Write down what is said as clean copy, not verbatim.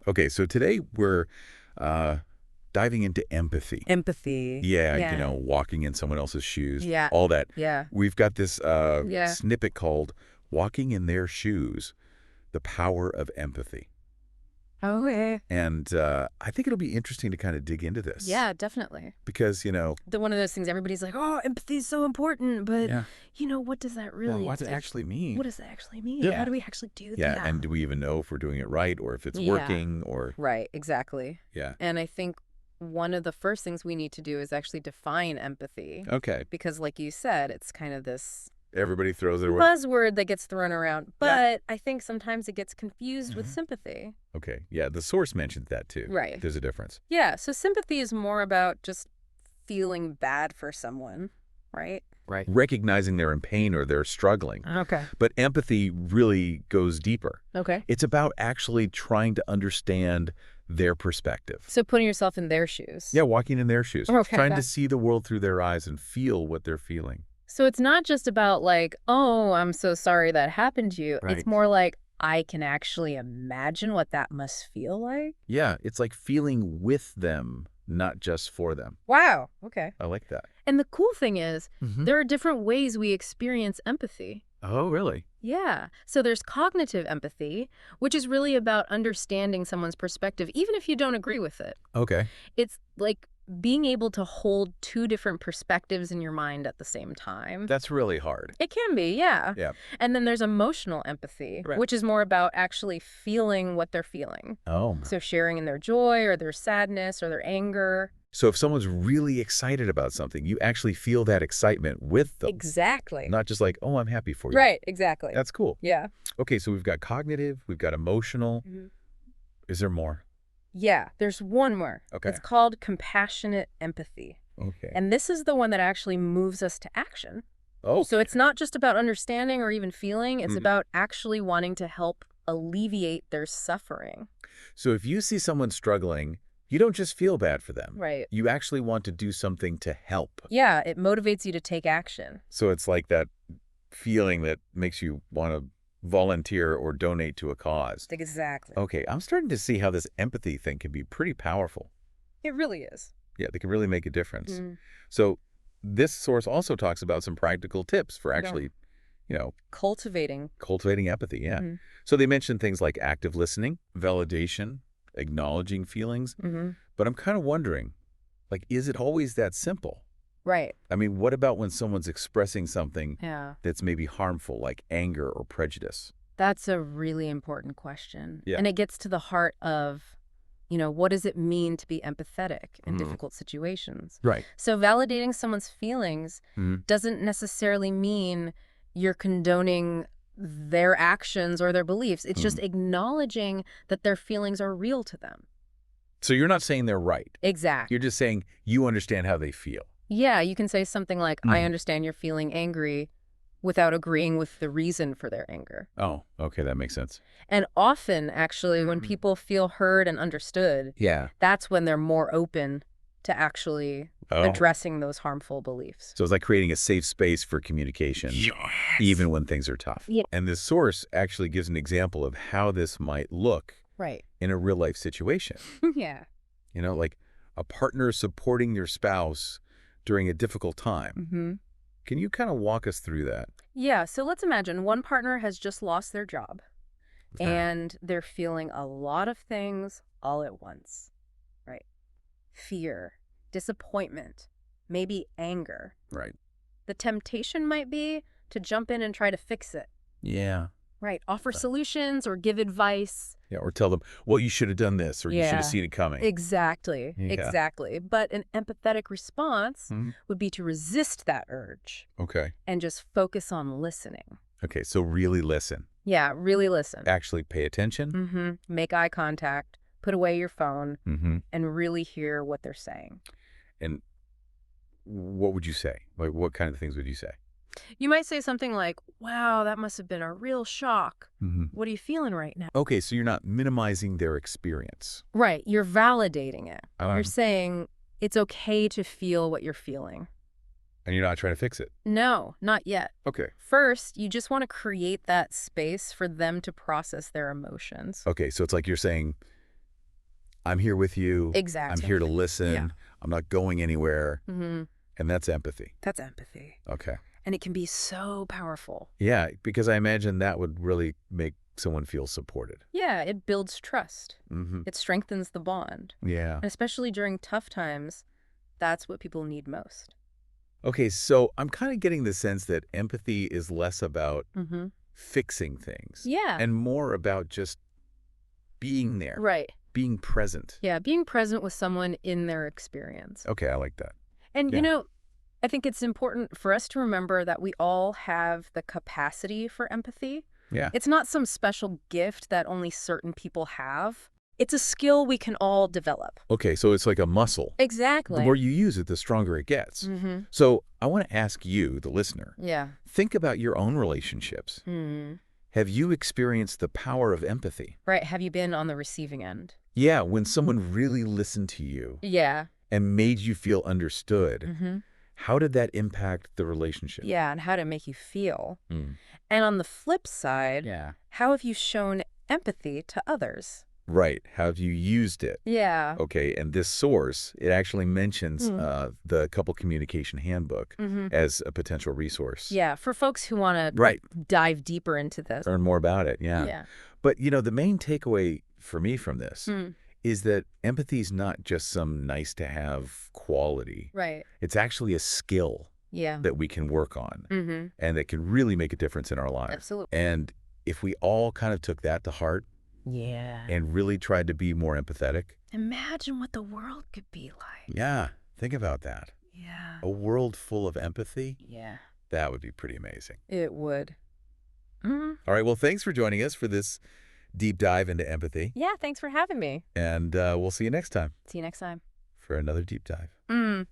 Okay, so today we're uh, diving into empathy. Empathy. Yeah, Yeah. walking in someone else's shoes, Yeah. all that. Yeah. We've got this Yeah. snippet called Walking in Their Shoes, The Power of Empathy. Okay. And I think it'll be interesting to kind of dig into this. Yeah, definitely. Because, One of those things everybody's like, oh, empathy is so important, but, yeah, what does that well, really, what does it actually mean? what does that actually mean? Yeah. How do we actually do Yeah, that? and do we even know if we're doing it right or if it's Yeah. working or, Right, exactly. yeah. And I think one of the first things we need to do is actually define empathy. Okay, Because like you said, it's kind of this everybody throws their word. buzzword that gets thrown around. But I think sometimes it gets confused with sympathy. Okay, yeah, the source mentions that too. Right. There's a difference. Yeah, so sympathy is more about just feeling bad for someone, right? Right. Recognizing they're in pain or they're struggling. Okay. But empathy really goes deeper. Okay. It's about actually trying to understand their perspective. So putting yourself in their shoes. Yeah, walking in their shoes. Okay. Trying to see the world through their eyes and feel what they're feeling. So it's not just about like, oh, I'm so sorry that happened to you. Right. It's more like, I can actually imagine what that must feel like. Yeah, it's like feeling with them, not just for them. Wow. Okay. I like that. And the cool thing is, Mm-hmm. there are different ways we experience empathy. Oh, really? Yeah. So there's cognitive empathy, which is really about understanding someone's perspective, even if you don't agree with it. Okay. It's like being able to hold two different perspectives in your mind at the same time. That's really hard. It can be, yeah. Yeah. And then there's emotional empathy, Right. which is more about actually feeling what they're feeling. Oh. So sharing in their joy or their sadness or their anger. So if someone's really excited about something, you actually feel that excitement with them. Exactly. Not just like, oh, I'm happy for you. Right, exactly. That's cool. Yeah. Okay, so we've got cognitive, we've got emotional. Mhm. Is there more? Yeah, there's one more. Okay. It's called compassionate empathy. Okay. And this is the one that actually moves us to action. Oh, So it's not just about understanding or even feeling. It's Mhm. about actually wanting to help alleviate their suffering. so if you see someone struggling, you don't just feel bad for them. Right. You actually want to do something to help. Yeah, it motivates you to take action. So it's like that feeling that makes you want to volunteer or donate to a cause. Exactly. Okay, I'm starting to see how this empathy thing can be pretty powerful. It really is. Yeah, they can really make a difference. Mm. So this source also talks about some practical tips for Yeah. actually, Cultivating. cultivating empathy. Yeah. Mhm. So they mentioned things like active listening, validation, acknowledging feelings. Mm-hmm. But I'm kind of wondering, like, is it always that simple? Right. I mean, what about when someone's expressing something Yeah. that's maybe harmful, like anger or prejudice? That's a really important question. Yeah. And it gets to the heart of, what does it mean to be empathetic in Mhm. difficult situations? Right. So validating someone's feelings Mhm. doesn't necessarily mean you're condoning their actions or their beliefs. It's just acknowledging that their feelings are real to them. So you're not saying they're right. Exactly. You're just saying you understand how they feel. Yeah, you can say something like, I Mhm. understand you're feeling angry without agreeing with the reason for their anger. Oh, okay, that makes sense. And often, actually, when people feel heard and understood, Yeah. that's when they're more open to actually Oh. addressing those harmful beliefs. So it's like creating a safe space for communication, even when things are tough. Yeah. And this source actually gives an example of how this might look Right. in a real life situation. Yeah. Like a partner supporting your spouse during a difficult time. Mm-hmm. Can you kind of walk us through that? Yeah, so let's imagine one partner has just lost their job Okay. and they're feeling a lot of things all at once, right? Fear, disappointment, maybe anger. Right. The temptation might be to jump in and try to fix it, Yeah. right? Offer solutions or give advice. Yeah. Or tell them, well, you should have done this, or you should Yeah. have seen it coming. Exactly, Yeah. exactly. But an empathetic response Mhm. would be to resist that urge Okay. and just focus on listening. Okay. So really listen. Yeah, really listen. Actually pay attention. Mm-hmm. Make eye contact, put away your phone, Mm-hmm. and really hear what they're saying. And what would you say? Like, what kind of things would you say? You might say something like, wow, that must have been a real shock. Mm-hmm. What are you feeling right now? Okay. So you're not minimizing their experience. Right, you're validating it. Um, You're saying it's okay to feel what you're feeling. And you're not trying to fix it. No, not yet. Okay. First, you just want to create that space for them to process their emotions. Okay. So it's like you're saying, I'm here with you. I'm Exactly. here to Yeah. listen. I'm not going anywhere. Mm-hmm. And that's empathy. That's empathy. Okay. And it can be so powerful. Yeah, because I imagine that would really make someone feel supported. Yeah, it builds trust. Mm-hmm. It strengthens the bond. Yeah. And especially during tough times, that's what people need most. Okay, so I'm kind of getting the sense that empathy is less about Mm-hmm. fixing things Yeah. and more about just being there, Right. being present. Yeah, being present with someone in their experience. Okay, I like that. And, Yeah. I think it's important for us to remember that we all have the capacity for empathy. Yeah. It's not some special gift that only certain people have. It's a skill we can all develop. Okay, so it's like a muscle. The Exactly. more you use it, the stronger it gets. Mm-hmm. So I want to ask you, the listener, Yeah. think about your own relationships. Hmm. Have you experienced the power of empathy? Right. Have you been on the receiving end? Yeah, when someone really listened to you Yeah. and made you feel understood, Mm-hmm. how did that impact the relationship? Yeah, and how to make you feel. Mm. And on the flip side, Yeah. how have you shown empathy to others? Right. How have you used it? Yeah. Okay, and this source, it actually mentions Mm. the couple communication handbook Mm-hmm. as a potential resource. Yeah, for folks who want to Right. dive deeper into this. Learn more about it, yeah. Yeah. But, the main takeaway for me from this Mm. is that empathy is not just some nice-to-have quality. Right. It's actually a skill Yeah. that we can work on Mm-hmm. and that can really make a difference in our lives. Absolutely. And if we all kind of took that to heart Yeah. and really tried to be more empathetic, Imagine what the world could be like. yeah, think about that. Yeah. A world full of empathy, Yeah. that would be pretty amazing. It would. Mm-hmm. All right, well, thanks for joining us for this deep dive into empathy. Yeah, thanks for having me. And we'll see you next time See you next time. for another deep dive. Mm.